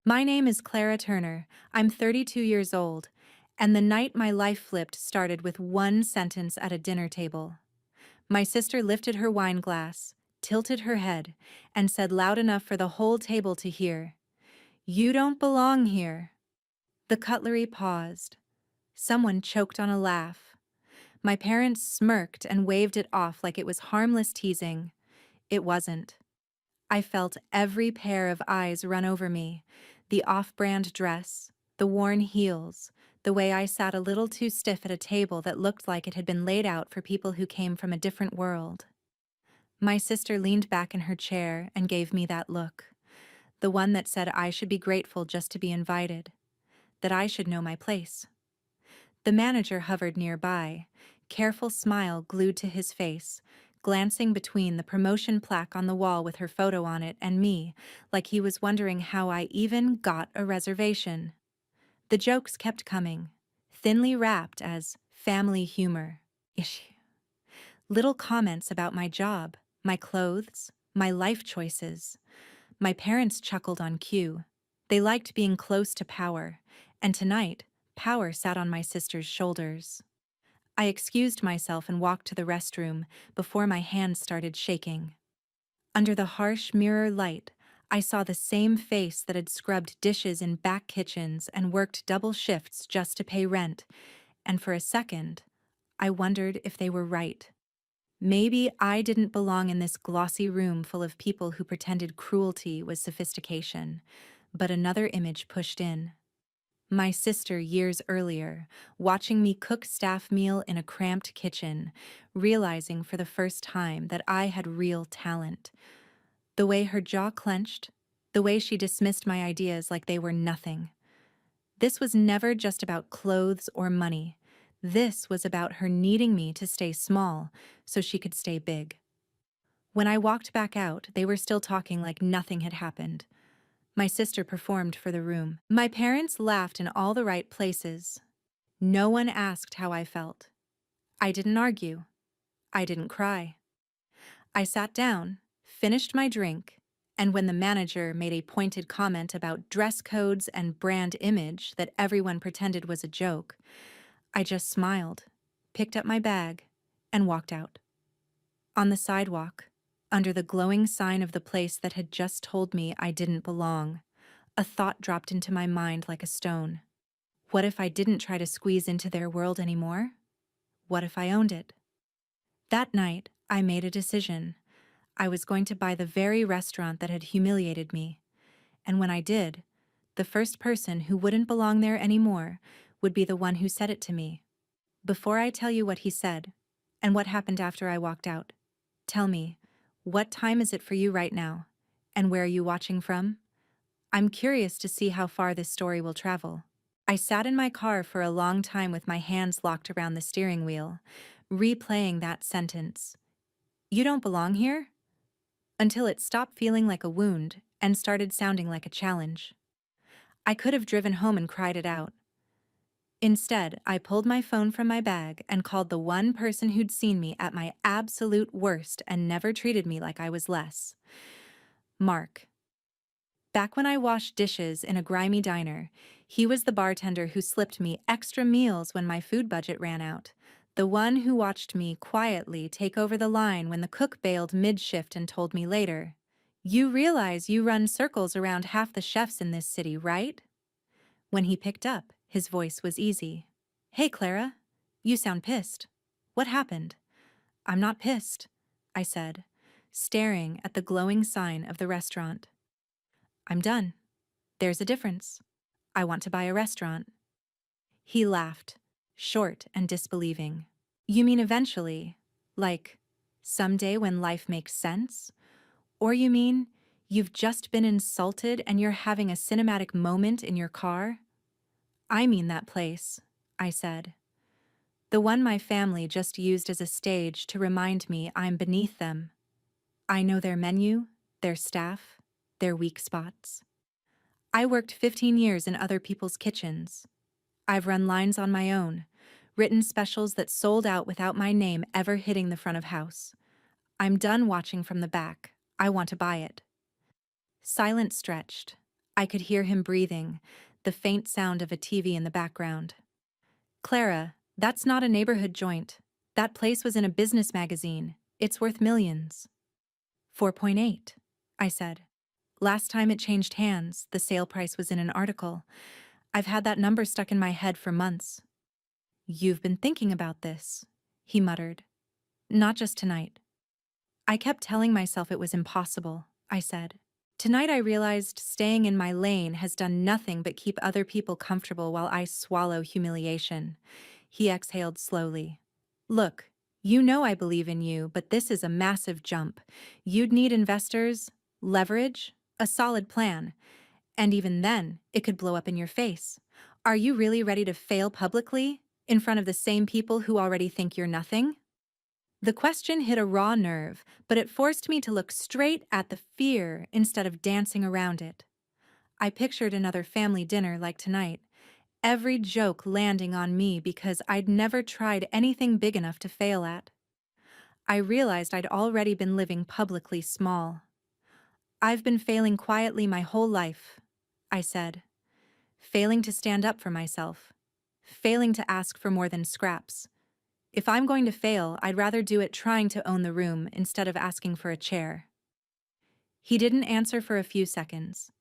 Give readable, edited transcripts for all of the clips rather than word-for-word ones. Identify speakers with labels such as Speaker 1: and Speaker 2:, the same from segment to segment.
Speaker 1: My name is Clara Turner. I'm 32 years old, and the night my life flipped started with one sentence at a dinner table. My sister lifted her wine glass, tilted her head, and said loud enough for the whole table to hear, "You don't belong here." The cutlery paused. Someone choked on a laugh. My parents smirked and waved it off like it was harmless teasing. It wasn't. I felt every pair of eyes run over me, the off-brand dress, the worn heels, the way I sat a little too stiff at a table that looked like it had been laid out for people who came from a different world. My sister leaned back in her chair and gave me that look, the one that said I should be grateful just to be invited, that I should know my place. The manager hovered nearby, careful smile glued to his face, glancing between the promotion plaque on the wall with her photo on it and me, like he was wondering how I even got a reservation. The jokes kept coming, thinly wrapped as family humor. Ish. Little comments about my job, my clothes, my life choices. My parents chuckled on cue. They liked being close to power, and tonight, power sat on my sister's shoulders. I excused myself and walked to the restroom before my hands started shaking. Under the harsh mirror light, I saw the same face that had scrubbed dishes in back kitchens and worked double shifts just to pay rent, and for a second, I wondered if they were right. Maybe I didn't belong in this glossy room full of people who pretended cruelty was sophistication, but another image pushed in. My sister years earlier, watching me cook staff meal in a cramped kitchen, realizing for the first time that I had real talent. The way her jaw clenched, the way she dismissed my ideas like they were nothing. This was never just about clothes or money. This was about her needing me to stay small so she could stay big. When I walked back out, they were still talking like nothing had happened. My sister performed for the room. My parents laughed in all the right places. No one asked how I felt. I didn't argue. I didn't cry. I sat down, finished my drink, and when the manager made a pointed comment about dress codes and brand image that everyone pretended was a joke, I just smiled, picked up my bag, and walked out. On the sidewalk, under the glowing sign of the place that had just told me I didn't belong, a thought dropped into my mind like a stone. What if I didn't try to squeeze into their world anymore? What if I owned it? That night, I made a decision. I was going to buy the very restaurant that had humiliated me. And when I did, the first person who wouldn't belong there anymore would be the one who said it to me. Before I tell you what he said, and what happened after I walked out, tell me, what time is it for you right now? And where are you watching from? I'm curious to see how far this story will travel. I sat in my car for a long time with my hands locked around the steering wheel, replaying that sentence. You don't belong here? Until it stopped feeling like a wound and started sounding like a challenge. I could have driven home and cried it out. Instead, I pulled my phone from my bag and called the one person who'd seen me at my absolute worst and never treated me like I was less. Mark. Back when I washed dishes in a grimy diner, he was the bartender who slipped me extra meals when my food budget ran out. The one who watched me quietly take over the line when the cook bailed mid-shift and told me later, "You realize you run circles around half the chefs in this city, right?" When he picked up, his voice was easy. "Hey, Clara, you sound pissed. What happened?" "I'm not pissed," I said, staring at the glowing sign of the restaurant. "I'm done. There's a difference. I want to buy a restaurant." He laughed, short and disbelieving. "You mean eventually? Like, someday when life makes sense? Or you mean you've just been insulted and you're having a cinematic moment in your car?" "I mean that place," I said. "The one my family just used as a stage to remind me I'm beneath them. I know their menu, their staff, their weak spots. I worked 15 years in other people's kitchens. I've run lines on my own, written specials that sold out without my name ever hitting the front of house. I'm done watching from the back. I want to buy it." Silence stretched. I could hear him breathing, the faint sound of a TV in the background. Clara, that's not a neighborhood joint. That place was in a business magazine. It's worth millions. 4.8, I said. Last time it changed hands, the sale price was in an article. I've had that number stuck in my head for months. You've been thinking about this, he muttered. Not just tonight. I kept telling myself it was impossible, I said. Tonight I realized staying in my lane has done nothing but keep other people comfortable while I swallow humiliation. He exhaled slowly. Look, you know I believe in you, but this is a massive jump. You'd need investors, leverage, a solid plan. And even then, it could blow up in your face. Are you really ready to fail publicly, in front of the same people who already think you're nothing? The question hit a raw nerve, but it forced me to look straight at the fear instead of dancing around it. I pictured another family dinner like tonight, every joke landing on me because I'd never tried anything big enough to fail at. I realized I'd already been living publicly small. I've been failing quietly my whole life, I said. Failing to stand up for myself. Failing to ask for more than scraps. If I'm going to fail, I'd rather do it trying to own the room instead of asking for a chair. He didn't answer for a few seconds.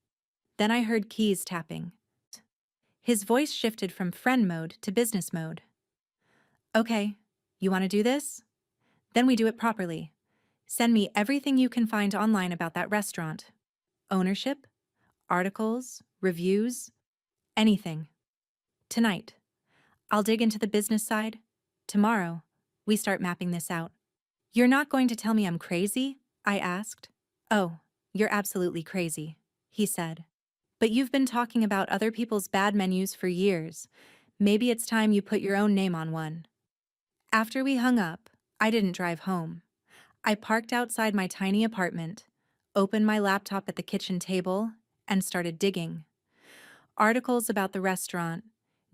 Speaker 1: Then I heard keys tapping. His voice shifted from friend mode to business mode. Okay, you want to do this? Then we do it properly. Send me everything you can find online about that restaurant. Ownership, articles, reviews, anything. Tonight. I'll dig into the business side. Tomorrow, we start mapping this out. You're not going to tell me I'm crazy? I asked. Oh, you're absolutely crazy, he said. But you've been talking about other people's bad menus for years. Maybe it's time you put your own name on one. After we hung up, I didn't drive home. I parked outside my tiny apartment, opened my laptop at the kitchen table, and started digging. Articles about the restaurant,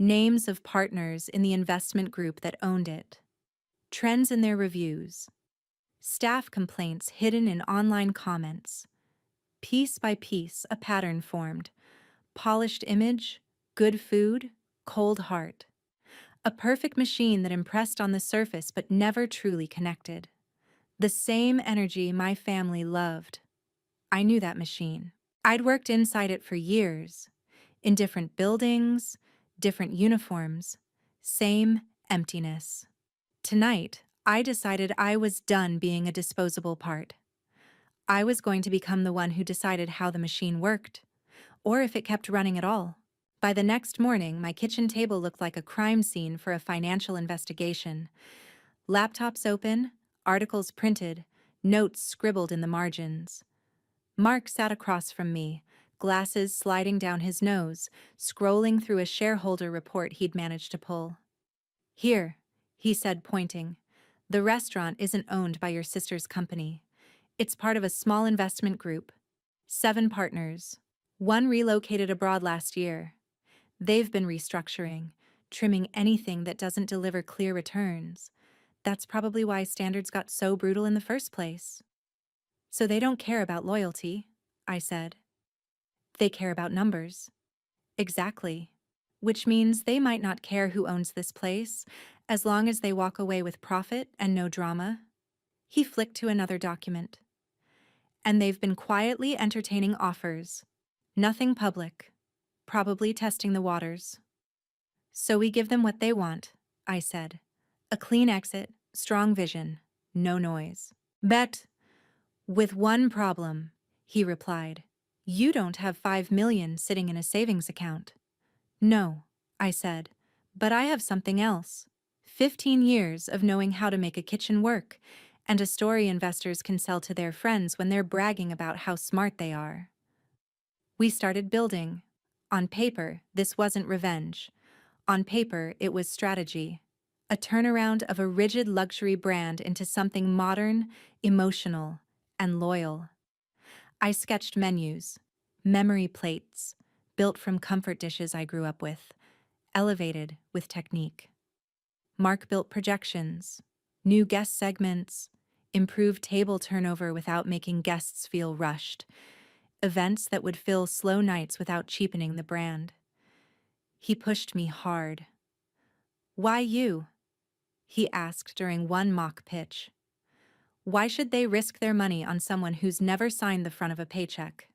Speaker 1: names of partners in the investment group that owned it, trends in their reviews, staff complaints hidden in online comments. Piece by piece, a pattern formed. Polished image, good food, cold heart. A perfect machine that impressed on the surface but never truly connected. The same energy my family loved. I knew that machine. I'd worked inside it for years, in different buildings, different uniforms, same emptiness. Tonight, I decided I was done being a disposable part. I was going to become the one who decided how the machine worked, or if it kept running at all. By the next morning, my kitchen table looked like a crime scene for a financial investigation. Laptops open, articles printed, notes scribbled in the margins. Mark sat across from me, glasses sliding down his nose, scrolling through a shareholder report he'd managed to pull. Here, he said, pointing. The restaurant isn't owned by your sister's company. It's part of a small investment group. 7 partners. 1 relocated abroad last year. They've been restructuring, trimming anything that doesn't deliver clear returns. That's probably why standards got so brutal in the first place. So they don't care about loyalty, I said. They care about numbers. Exactly. Which means they might not care who owns this place, as long as they walk away with profit and no drama. He flicked to another document. And they've been quietly entertaining offers. Nothing public. Probably testing the waters. So we give them what they want, I said. A clean exit, strong vision, no noise. Bet. With one problem, he replied. You don't have 5 million sitting in a savings account. No, I said, but I have something else. 15 years of knowing how to make a kitchen work, and a story investors can sell to their friends when they're bragging about how smart they are. We started building. On paper, this wasn't revenge. On paper, it was strategy. A turnaround of a rigid luxury brand into something modern, emotional, and loyal. I sketched menus, memory plates, built from comfort dishes I grew up with, elevated with technique. Mark built projections, new guest segments, improved table turnover without making guests feel rushed. events that would fill slow nights without cheapening the brand. He pushed me hard. "Why you?" he asked during one mock pitch. "Why should they risk their money on someone who's never signed the front of a paycheck?"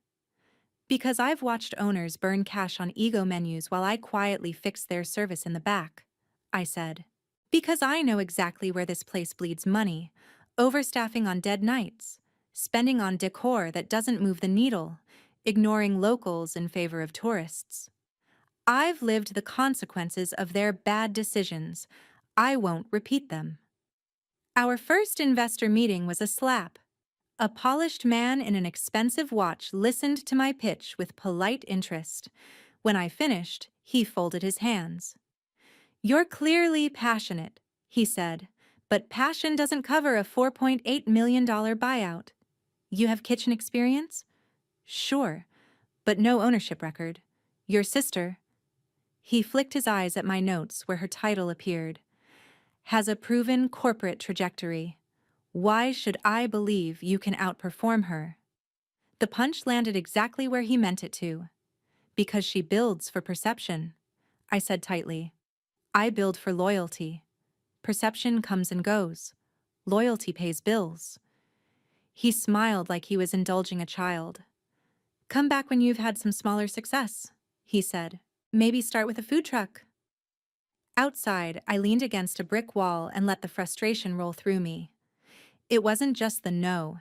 Speaker 1: "Because I've watched owners burn cash on ego menus while I quietly fix their service in the back," I said. "Because I know exactly where this place bleeds money, overstaffing on dead nights, spending on decor that doesn't move the needle, ignoring locals in favor of tourists. I've lived the consequences of their bad decisions. I won't repeat them." Our first investor meeting was a slap. A polished man in an expensive watch listened to my pitch with polite interest. When I finished, he folded his hands. "You're clearly passionate," he said, "but passion doesn't cover a $4.8 million buyout. You have kitchen experience?" "Sure, but no ownership record. Your sister," he flicked his eyes at my notes where her title appeared, "has a proven corporate trajectory. Why should I believe you can outperform her?" The punch landed exactly where he meant it to. "Because she builds for perception," I said tightly. "I build for loyalty. Perception comes and goes. Loyalty pays bills." He smiled like he was indulging a child. "Come back when you've had some smaller success," he said. "Maybe start with a food truck." Outside, I leaned against a brick wall and let the frustration roll through me. It wasn't just the no.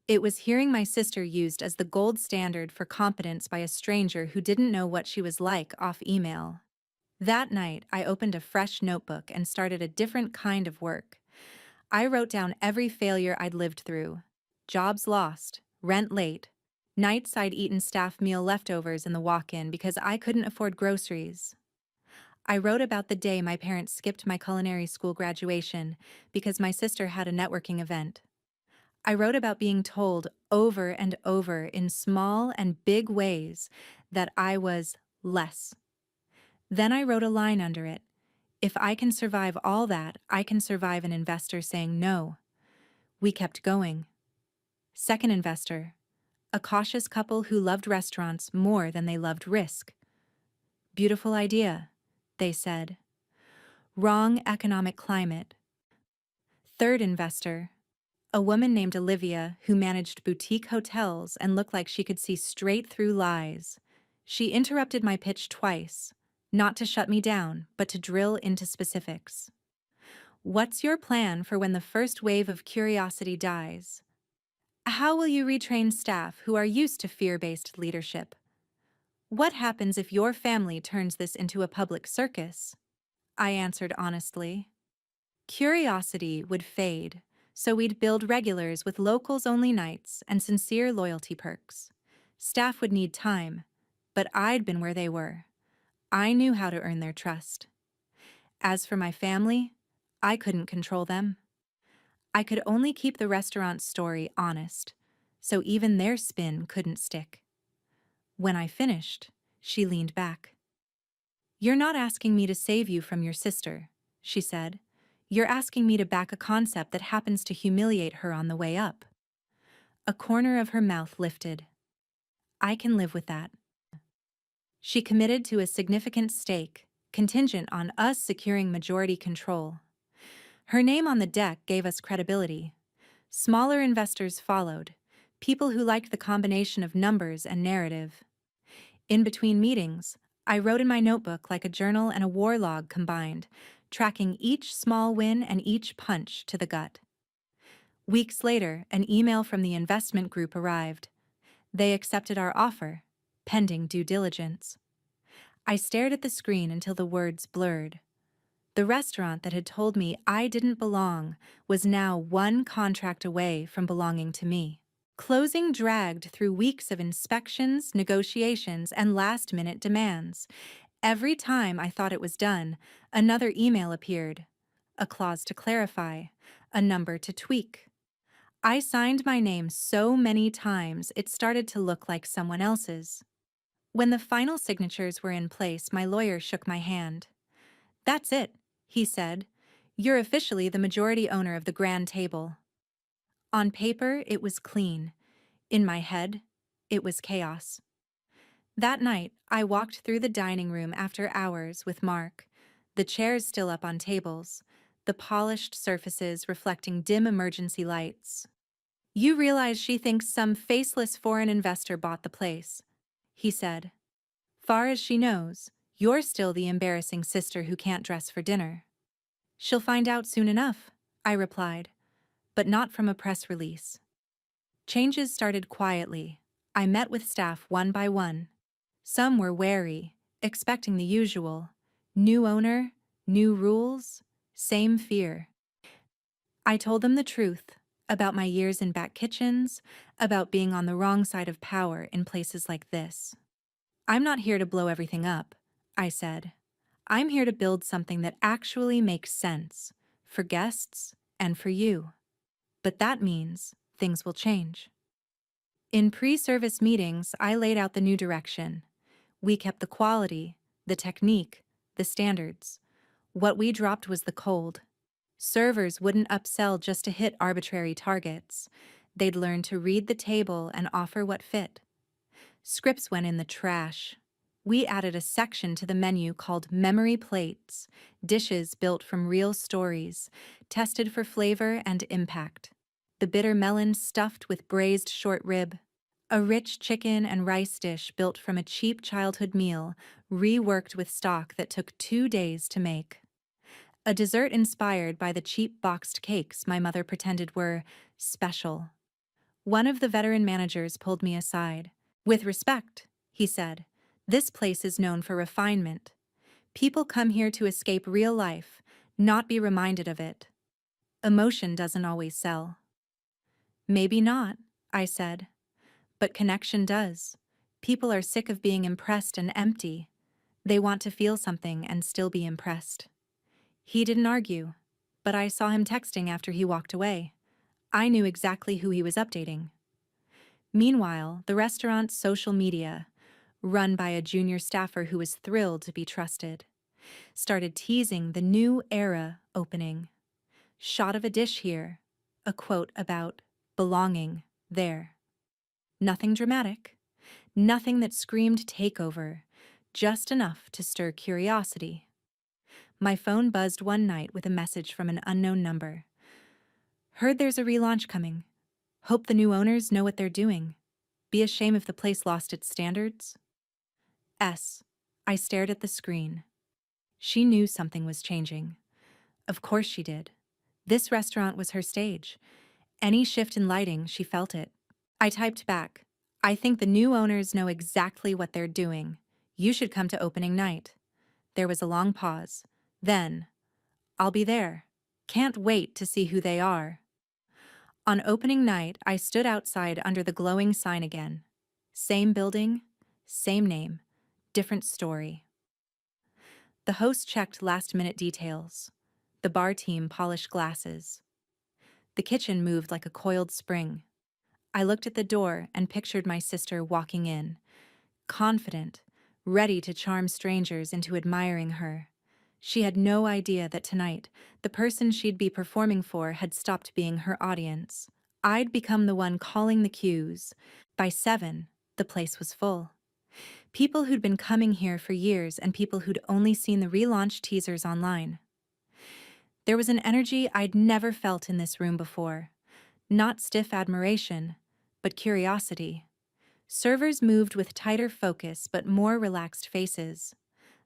Speaker 1: It was hearing my sister used as the gold standard for competence by a stranger who didn't know what she was like off email. That night, I opened a fresh notebook and started a different kind of work. I wrote down every failure I'd lived through. Jobs lost, rent late, nights I'd eaten staff meal leftovers in the walk-in because I couldn't afford groceries. I wrote about the day my parents skipped my culinary school graduation because my sister had a networking event. I wrote about being told over and over in small and big ways that I was less. Then I wrote a line under it. If I can survive all that, I can survive an investor saying no. We kept going. Second investor, a cautious couple who loved restaurants more than they loved risk. Beautiful idea, they said. Wrong economic climate. Third investor, a woman named Olivia who managed boutique hotels and looked like she could see straight through lies. She interrupted my pitch twice, not to shut me down, but to drill into specifics. "What's your plan for when the first wave of curiosity dies? How will you retrain staff who are used to fear-based leadership? What happens if your family turns this into a public circus?" I answered honestly. Curiosity would fade, so we'd build regulars with locals-only nights and sincere loyalty perks. Staff would need time, but I'd been where they were. I knew how to earn their trust. As for my family, I couldn't control them. I could only keep the restaurant's story honest, so even their spin couldn't stick. When I finished, she leaned back. "You're not asking me to save you from your sister," she said. "You're asking me to back a concept that happens to humiliate her on the way up." A corner of her mouth lifted. "I can live with that." She committed to a significant stake, contingent on us securing majority control. Her name on the deck gave us credibility. Smaller investors followed, people who liked the combination of numbers and narrative. In between meetings, I wrote in my notebook like a journal and a war log combined, tracking each small win and each punch to the gut. Weeks later, an email from the investment group arrived. They accepted our offer, pending due diligence. I stared at the screen until the words blurred. The restaurant that had told me I didn't belong was now one contract away from belonging to me. Closing dragged through weeks of inspections, negotiations, and last-minute demands. Every time I thought it was done, another email appeared. A clause to clarify, a number to tweak. I signed my name so many times it started to look like someone else's. When the final signatures were in place, my lawyer shook my hand. "That's it," he said. "You're officially the majority owner of the Grand Table." On paper, it was clean. In my head, It was chaos. That night, I walked through the dining room after hours with Mark, the chairs still up on tables, the polished surfaces reflecting dim emergency lights. "You realize she thinks some faceless foreign investor bought the place," he said. "Far as she knows, you're still the embarrassing sister who can't dress for dinner." "She'll find out soon enough," I replied, but not from a press release. Changes started quietly. I met with staff one by one. Some were wary, expecting the usual. New owner, new rules, same fear. I told them the truth about my years in back kitchens, about being on the wrong side of power in places like this. "I'm not here to blow everything up," I said. "I'm here to build something that actually makes sense, for guests and for you. But that means things will change." In pre-service meetings, I laid out the new direction. We kept the quality, the technique, the standards. What we dropped was the cold. Servers wouldn't upsell just to hit arbitrary targets. They'd learn to read the table and offer what fit. Scripts went in the trash. We added a section to the menu called Memory Plates, dishes built from real stories, tested for flavor and impact. The bitter melon stuffed with braised short rib. A rich chicken and rice dish built from a cheap childhood meal, reworked with stock that took 2 days to make. A dessert inspired by the cheap boxed cakes my mother pretended were special. One of the veteran managers pulled me aside. "With respect," he said, "this place is known for refinement. People come here to escape real life, not be reminded of it. Emotion doesn't always sell." "Maybe not," I said, "but connection does. People are sick of being impressed and empty. They want to feel something and still be impressed." He didn't argue, but I saw him texting after he walked away. I knew exactly who he was updating. Meanwhile, the restaurant's social media, run by a junior staffer who was thrilled to be trusted, started teasing the new era opening. Shot of a dish here, a quote about belonging there. Nothing dramatic, nothing that screamed takeover, just enough to stir curiosity. My phone buzzed one night with a message from an unknown number. "Heard there's a relaunch coming. Hope the new owners know what they're doing. Be a shame if the place lost its standards." I stared at the screen. She knew something was changing. Of course she did. This restaurant was her stage. Any shift in lighting, she felt it. I typed back, "I think the new owners know exactly what they're doing. You should come to opening night." There was a long pause. Then, "I'll be there. Can't wait to see who they are." On opening night, I stood outside under the glowing sign again. Same building, same name, different story. The host checked last-minute details. The bar team polished glasses. The kitchen moved like a coiled spring. I looked at the door and pictured my sister walking in, confident, ready to charm strangers into admiring her. She had no idea that tonight, the person she'd be performing for had stopped being her audience. I'd become the one calling the cues. By 7, the place was full. People who'd been coming here for years and people who'd only seen the relaunch teasers online. There was an energy I'd never felt in this room before. Not stiff admiration, but curiosity. Servers moved with tighter focus but more relaxed faces.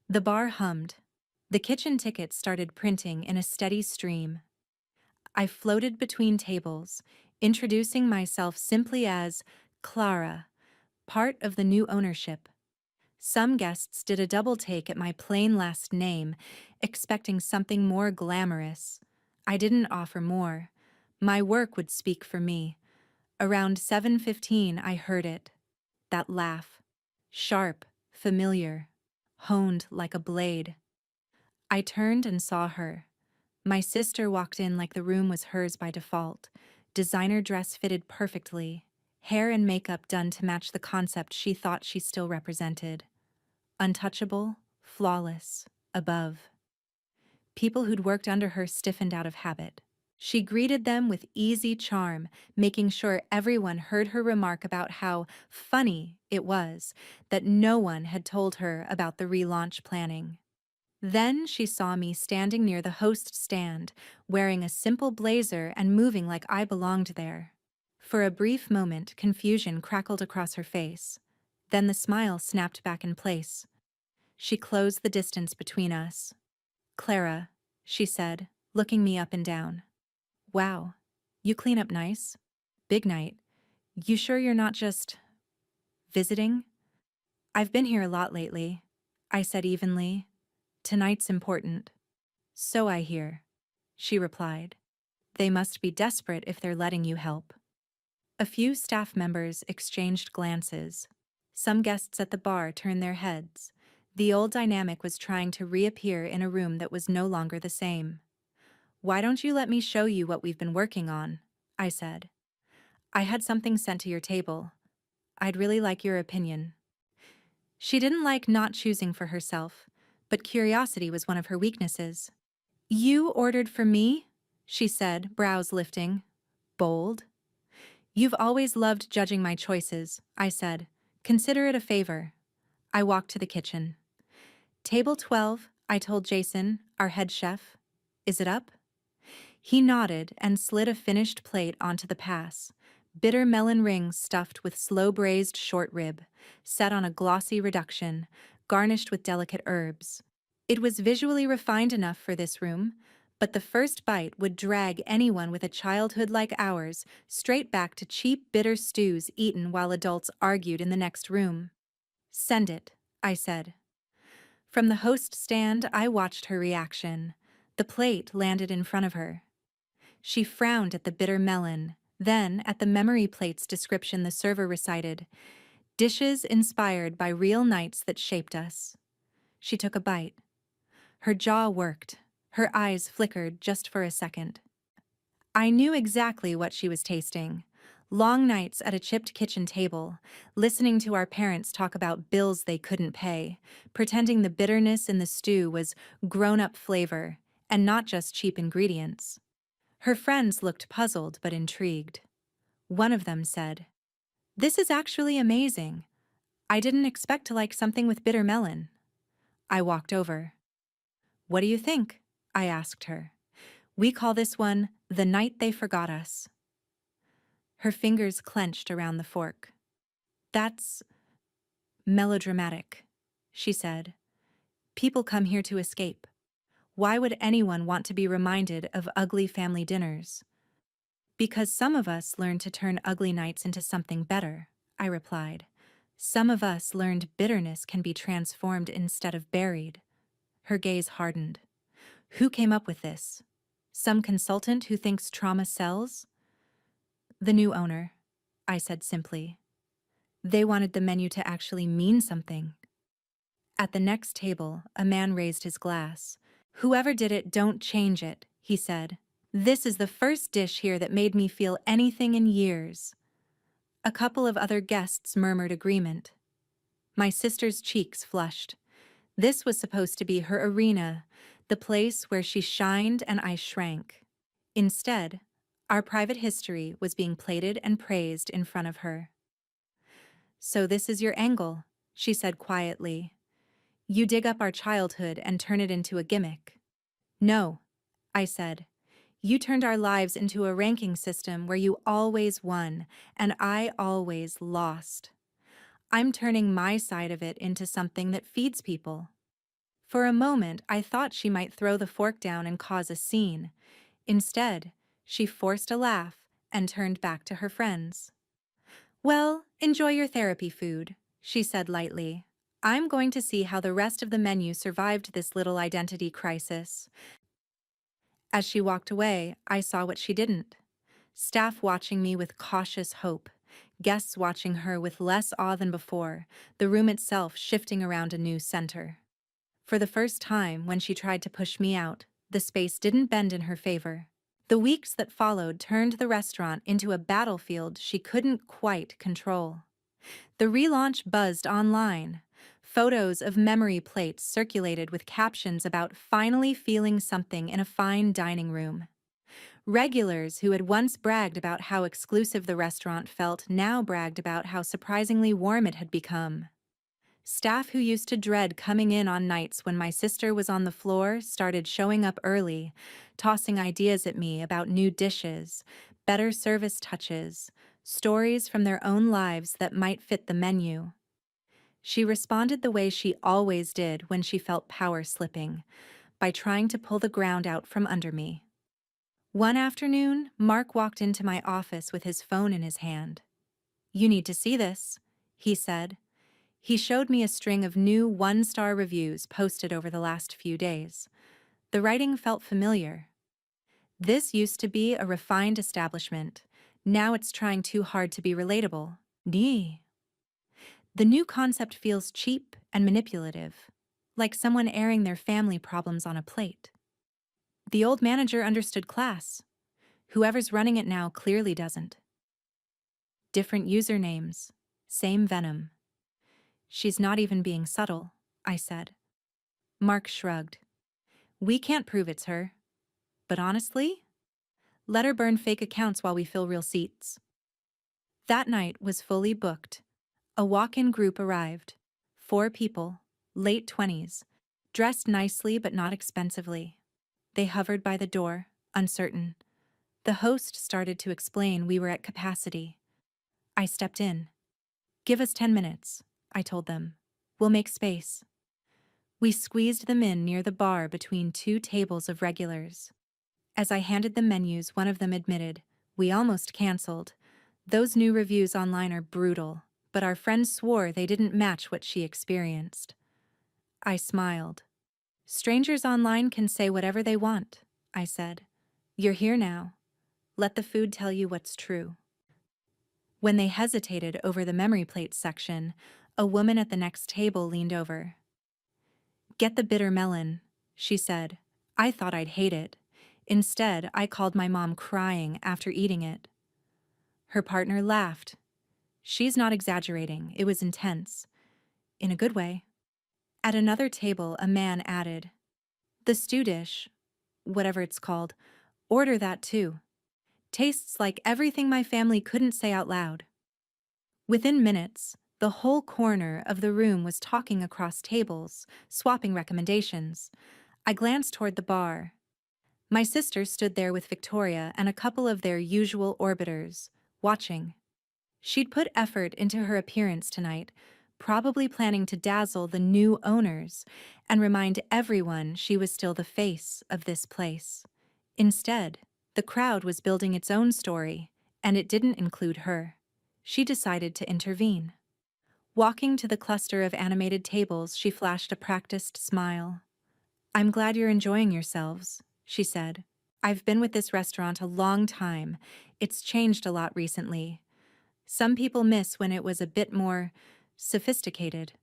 Speaker 1: The bar hummed. The kitchen tickets started printing in a steady stream. I floated between tables, introducing myself simply as Clara, part of the new ownership. Some guests did a double take at my plain last name, expecting something more glamorous. I didn't offer more. My work would speak for me. Around 7:15, I heard it. That laugh. Sharp, familiar, honed like a blade. I turned and saw her. My sister walked in like the room was hers by default. Designer dress fitted perfectly. Hair and makeup done to match the concept she thought she still represented. Untouchable, flawless, above. People who'd worked under her stiffened out of habit. She greeted them with easy charm, making sure everyone heard her remark about how funny it was that no one had told her about the relaunch planning. Then she saw me standing near the host stand, wearing a simple blazer and moving like I belonged there. For a brief moment, confusion crackled across her face. Then the smile snapped back in place. She closed the distance between us. "Clara," she said, looking me up and down. "Wow, you clean up nice. Big night. You sure you're not just visiting?" "I've been here a lot lately," I said evenly. "Tonight's important." "So I hear," she replied. "They must be desperate if they're letting you help." A few staff members exchanged glances. Some guests at the bar turned their heads. The old dynamic was trying to reappear in a room that was no longer the same. "Why don't you let me show you what we've been working on?" I said. "I had something sent to your table. I'd really like your opinion." She didn't like not choosing for herself, but curiosity was one of her weaknesses. "You ordered for me?" she said, brows lifting. Bold. "You've always loved judging my choices," I said. "Consider it a favor." I walked to the kitchen. "Table 12, I told Jason, our head chef. Is it up?" He nodded and slid a finished plate onto the pass. Bitter melon rings stuffed with slow-braised short rib, set on a glossy reduction, garnished with delicate herbs. It was visually refined enough for this room, but the first bite would drag anyone with a childhood like ours straight back to cheap bitter stews eaten while adults argued in the next room. "Send it," I said. From the host stand, I watched her reaction. The plate landed in front of her. She frowned at the bitter melon, then at the memory plate's description the server recited, "Dishes inspired by real nights that shaped us." She took a bite. Her jaw worked. Her eyes flickered just for a second. I knew exactly what she was tasting. Long nights at a chipped kitchen table, listening to our parents talk about bills they couldn't pay, pretending the bitterness in the stew was grown-up flavor and not just cheap ingredients. Her friends looked puzzled but intrigued. One of them said, "This is actually amazing. I didn't expect to like something with bitter melon." I walked over. "What do you think?" I asked her. "We call this one The Night They Forgot Us." Her fingers clenched around the fork. "That's melodramatic," she said. "People come here to escape. Why would anyone want to be reminded of ugly family dinners?" "Because some of us learned to turn ugly nights into something better," I replied. "Some of us learned bitterness can be transformed instead of buried." Her gaze hardened. "Who came up with this? Some consultant who thinks trauma sells?" "The new owner," I said simply. "They wanted the menu to actually mean something." At the next table, a man raised his glass. "Whoever did it, don't change it," he said. "This is the first dish here that made me feel anything in years." A couple of other guests murmured agreement. My sister's cheeks flushed. This was supposed to be her arena, the place where she shined and I shrank. Instead, our private history was being plated and praised in front of her. "So this is your angle," she said quietly. "You dig up our childhood and turn it into a gimmick." "No," I said. "You turned our lives into a ranking system where you always won, and I always lost. I'm turning my side of it into something that feeds people." For a moment, I thought she might throw the fork down and cause a scene. Instead, she forced a laugh and turned back to her friends. "Well, enjoy your therapy food," she said lightly. "I'm going to see how the rest of the menu survived this little identity crisis." As she walked away, I saw what she didn't. Staff watching me with cautious hope, guests watching her with less awe than before, the room itself shifting around a new center. For the first time, when she tried to push me out, the space didn't bend in her favor. The weeks that followed turned the restaurant into a battlefield she couldn't quite control. The relaunch buzzed online. Photos of memory plates circulated with captions about finally feeling something in a fine dining room. Regulars who had once bragged about how exclusive the restaurant felt now bragged about how surprisingly warm it had become. Staff who used to dread coming in on nights when my sister was on the floor started showing up early, tossing ideas at me about new dishes, better service touches, stories from their own lives that might fit the menu. She responded the way she always did when she felt power slipping, by trying to pull the ground out from under me. One afternoon, Mark walked into my office with his phone in his hand. "You need to see this," he said. He showed me a string of new one-star reviews posted over the last few days. The writing felt familiar. "This used to be a refined establishment. Now it's trying too hard to be relatable. Nee. The new concept feels cheap and manipulative, like someone airing their family problems on a plate. The old manager understood class. Whoever's running it now clearly doesn't. Different usernames, same venom. She's not even being subtle," I said. Mark shrugged. "We can't prove it's her. But honestly, let her burn fake accounts while we fill real seats." That night was fully booked. A walk-in group arrived. 4 people, late 20s, dressed nicely but not expensively. They hovered by the door, uncertain. The host started to explain we were at capacity. I stepped in. "Give us 10 minutes, I told them. "We'll make space." We squeezed them in near the bar between 2 tables of regulars. As I handed them menus, one of them admitted, "We almost canceled. Those new reviews online are brutal, but our friends swore they didn't match what she experienced." I smiled. "Strangers online can say whatever they want," I said. "You're here now. Let the food tell you what's true." When they hesitated over the memory plates section, a woman at the next table leaned over. "Get the bitter melon," she said. I thought I'd hate it. Instead, I called my mom crying after eating it. Her partner laughed. "She's not exaggerating, it was intense. In a good way." At another table, a man added, "The stew dish, whatever it's called, order that too. Tastes like everything my family couldn't say out loud." Within minutes, the whole corner of the room was talking across tables, swapping recommendations. I glanced toward the bar. My sister stood there with Victoria and a couple of their usual orbiters, watching. She'd put effort into her appearance tonight, probably planning to dazzle the new owners and remind everyone she was still the face of this place. Instead, the crowd was building its own story, and it didn't include her. She decided to intervene. Walking to the cluster of animated tables, she flashed a practiced smile. "I'm glad you're enjoying yourselves," she said. "I've been with this restaurant a long time. It's changed a lot recently. Some people miss when it was a bit more sophisticated."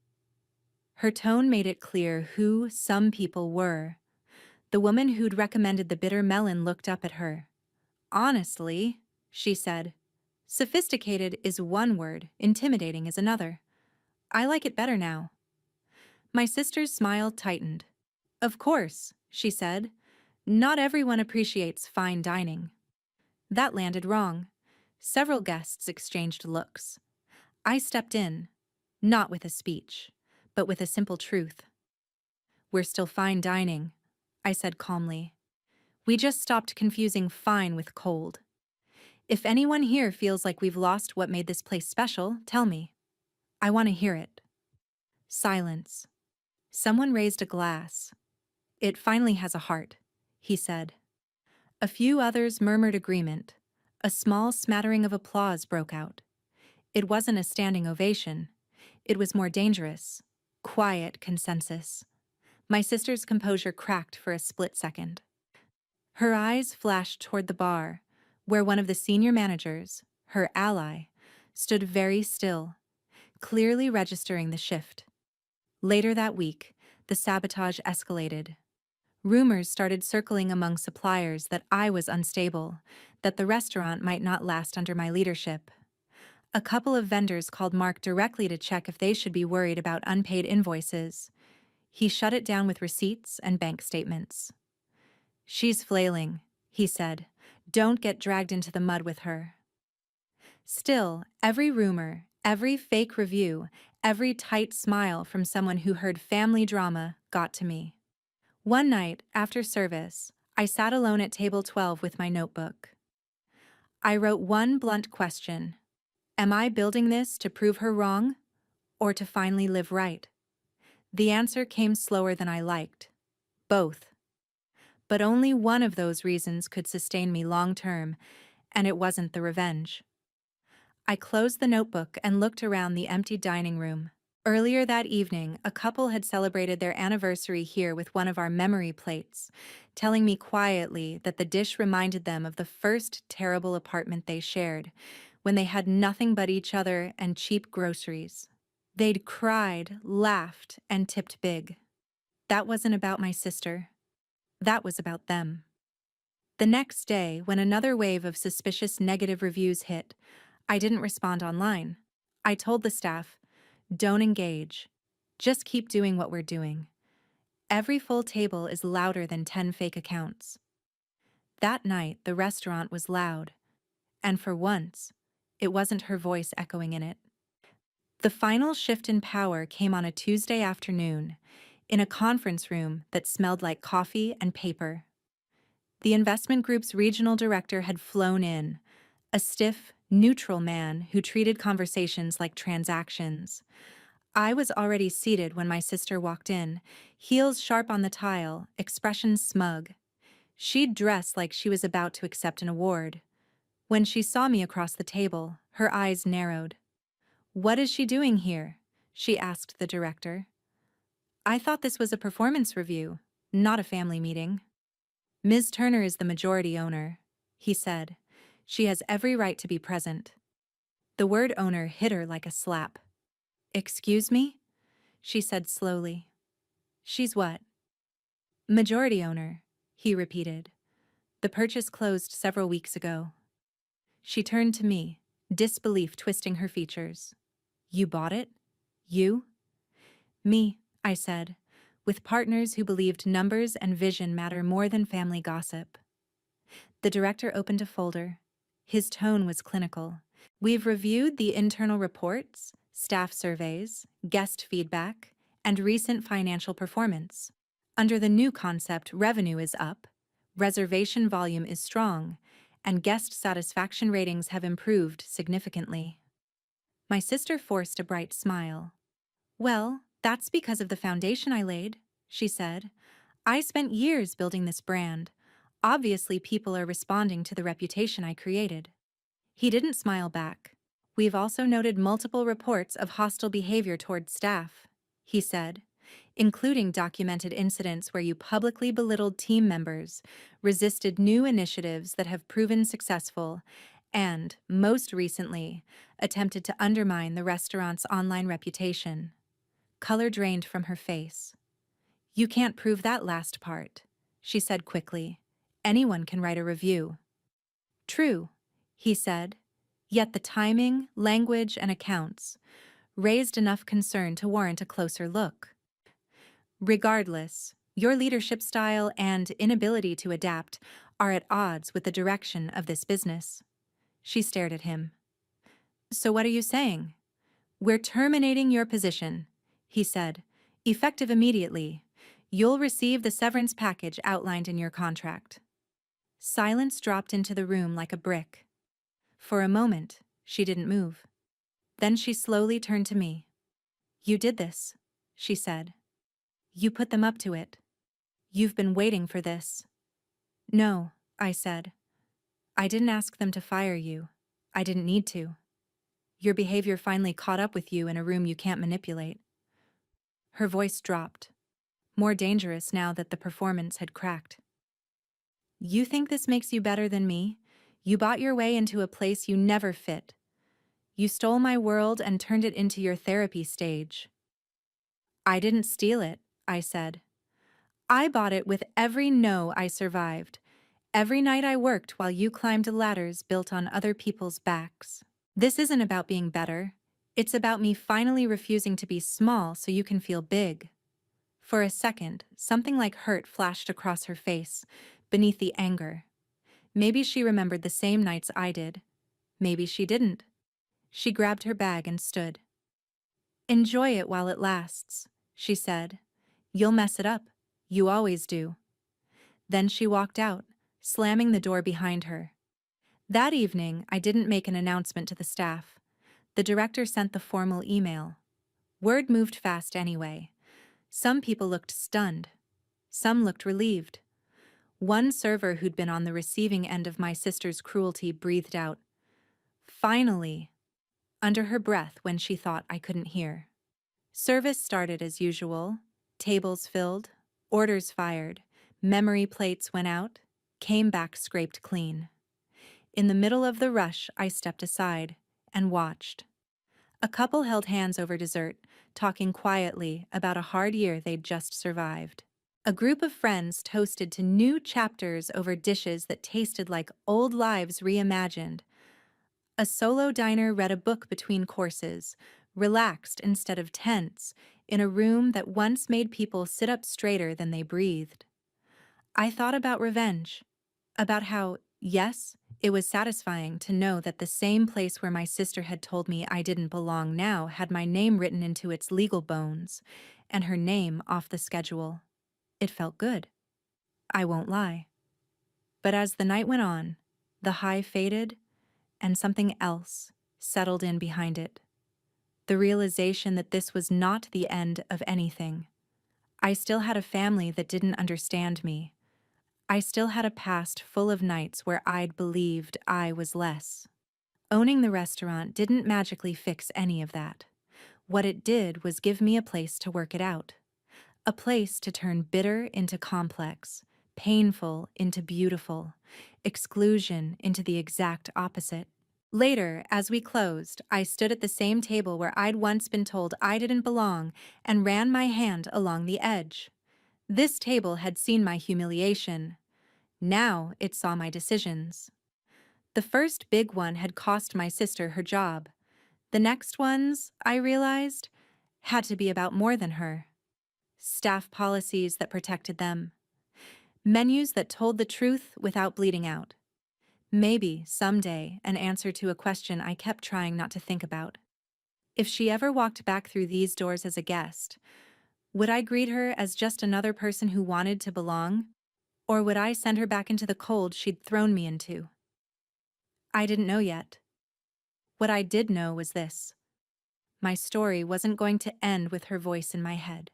Speaker 1: Her tone made it clear who some people were. The woman who'd recommended the bitter melon looked up at her. "Honestly," she said, "sophisticated is one word, intimidating is another. I like it better now." My sister's smile tightened. "Of course," she said. "Not everyone appreciates fine dining." That landed wrong. Several guests exchanged looks. I stepped in, not with a speech, but with a simple truth. "We're still fine dining," I said calmly. "We just stopped confusing fine with cold. If anyone here feels like we've lost what made this place special, tell me. I want to hear it." Silence. Someone raised a glass. "It finally has a heart," he said. A few others murmured agreement. A small smattering of applause broke out. It wasn't a standing ovation. It was more dangerous. Quiet consensus. My sister's composure cracked for a split second. Her eyes flashed toward the bar, where one of the senior managers, her ally, stood very still, clearly registering the shift. Later that week, the sabotage escalated. Rumors started circling among suppliers that I was unstable, that the restaurant might not last under my leadership. A couple of vendors called Mark directly to check if they should be worried about unpaid invoices. He shut it down with receipts and bank statements. "She's flailing," he said. Don't get dragged into the mud with her. Still, every rumor, every fake review, every tight smile from someone who heard family drama got to me. One night, after service, I sat alone at table 12 with my notebook. I wrote one blunt question. Am I building this to prove her wrong, or to finally live right? The answer came slower than I liked. Both. But only one of those reasons could sustain me long term, and it wasn't the revenge. I closed the notebook and looked around the empty dining room. Earlier that evening, a couple had celebrated their anniversary here with one of our memory plates, telling me quietly that the dish reminded them of the first terrible apartment they shared, when they had nothing but each other and cheap groceries. They'd cried, laughed, and tipped big. That wasn't about my sister. That was about them. The next day, when another wave of suspicious negative reviews hit, I didn't respond online. I told the staff, don't engage. Just keep doing what we're doing. Every full table is louder than 10 fake accounts. That night, the restaurant was loud, and for once, it wasn't her voice echoing in it. The final shift in power came on a Tuesday afternoon, in a conference room that smelled like coffee and paper. The investment group's regional director had flown in, a stiff, neutral man who treated conversations like transactions. I was already seated when my sister walked in, heels sharp on the tile, expression smug. She'd dressed like she was about to accept an award. When she saw me across the table, her eyes narrowed. "What is she doing here?" she asked the director. "I thought this was a performance review, not a family meeting." "Ms. Turner is the majority owner," he said. "She has every right to be present." The word owner hit her like a slap. "Excuse me?" she said slowly. "She's what?" "Majority owner," he repeated. "The purchase closed several weeks ago." She turned to me, disbelief twisting her features. "You bought it? You?" "Me," I said, with partners who believed numbers and vision matter more than family gossip. The director opened a folder. His tone was clinical. "We've reviewed the internal reports, staff surveys, guest feedback, and recent financial performance. Under the new concept, revenue is up, reservation volume is strong, and guest satisfaction ratings have improved significantly." My sister forced a bright smile. "Well, that's because of the foundation I laid," she said. "I spent years building this brand. Obviously, people are responding to the reputation I created." He didn't smile back. "We've also noted multiple reports of hostile behavior toward staff," he said, "including documented incidents where you publicly belittled team members, resisted new initiatives that have proven successful, and, most recently, attempted to undermine the restaurant's online reputation." Color drained from her face. "You can't prove that last part," she said quickly. "Anyone can write a review." "True," he said, yet the timing, language, and accounts raised enough concern to warrant a closer look. "Regardless, your leadership style and inability to adapt are at odds with the direction of this business." She stared at him. "So what are you saying?" "We're terminating your position," he said, "effective immediately. You'll receive the severance package outlined in your contract." Silence dropped into the room like a brick. For a moment, she didn't move. Then she slowly turned to me. "You did this," she said. "You put them up to it. You've been waiting for this." "No," I said. "I didn't ask them to fire you. I didn't need to. Your behavior finally caught up with you in a room you can't manipulate." Her voice dropped, more dangerous now that the performance had cracked. "You think this makes you better than me? You bought your way into a place you never fit. You stole my world and turned it into your therapy stage." "I didn't steal it," I said. "I bought it with every no I survived, every night I worked while you climbed ladders built on other people's backs. This isn't about being better. It's about me finally refusing to be small so you can feel big." For a second, something like hurt flashed across her face, beneath the anger. Maybe she remembered the same nights I did. Maybe she didn't. She grabbed her bag and stood. "Enjoy it while it lasts," she said. "You'll mess it up. You always do." Then she walked out, slamming the door behind her. That evening, I didn't make an announcement to the staff. The director sent the formal email. Word moved fast anyway. Some people looked stunned. Some looked relieved. One server who'd been on the receiving end of my sister's cruelty breathed out, "Finally," under her breath when she thought I couldn't hear. Service started as usual. Tables filled, orders fired, memory plates went out, came back scraped clean. In the middle of the rush, I stepped aside and watched. A couple held hands over dessert, talking quietly about a hard year they'd just survived. A group of friends toasted to new chapters over dishes that tasted like old lives reimagined. A solo diner read a book between courses, relaxed instead of tense, in a room that once made people sit up straighter than they breathed. I thought about revenge, about how, yes, it was satisfying to know that the same place where my sister had told me I didn't belong now had my name written into its legal bones, and her name off the schedule. It felt good. I won't lie. But as the night went on, the high faded, and something else settled in behind it. The realization that this was not the end of anything. I still had a family that didn't understand me. I still had a past full of nights where I'd believed I was less. Owning the restaurant didn't magically fix any of that. What it did was give me a place to work it out. A place to turn bitter into complex, painful into beautiful, exclusion into the exact opposite. Later, as we closed, I stood at the same table where I'd once been told I didn't belong and ran my hand along the edge. This table had seen my humiliation. Now it saw my decisions. The first big one had cost my sister her job. The next ones, I realized, had to be about more than her. Staff policies that protected them. Menus that told the truth without bleeding out. Maybe, someday, an answer to a question I kept trying not to think about. If she ever walked back through these doors as a guest, would I greet her as just another person who wanted to belong? Or would I send her back into the cold she'd thrown me into? I didn't know yet. What I did know was this. My story wasn't going to end with her voice in my head.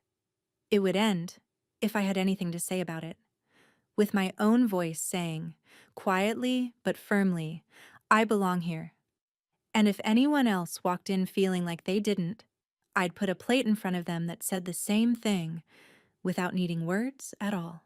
Speaker 1: It would end, if I had anything to say about it, with my own voice saying, quietly but firmly, "I belong here." And if anyone else walked in feeling like they didn't, I'd put a plate in front of them that said the same thing without needing words at all.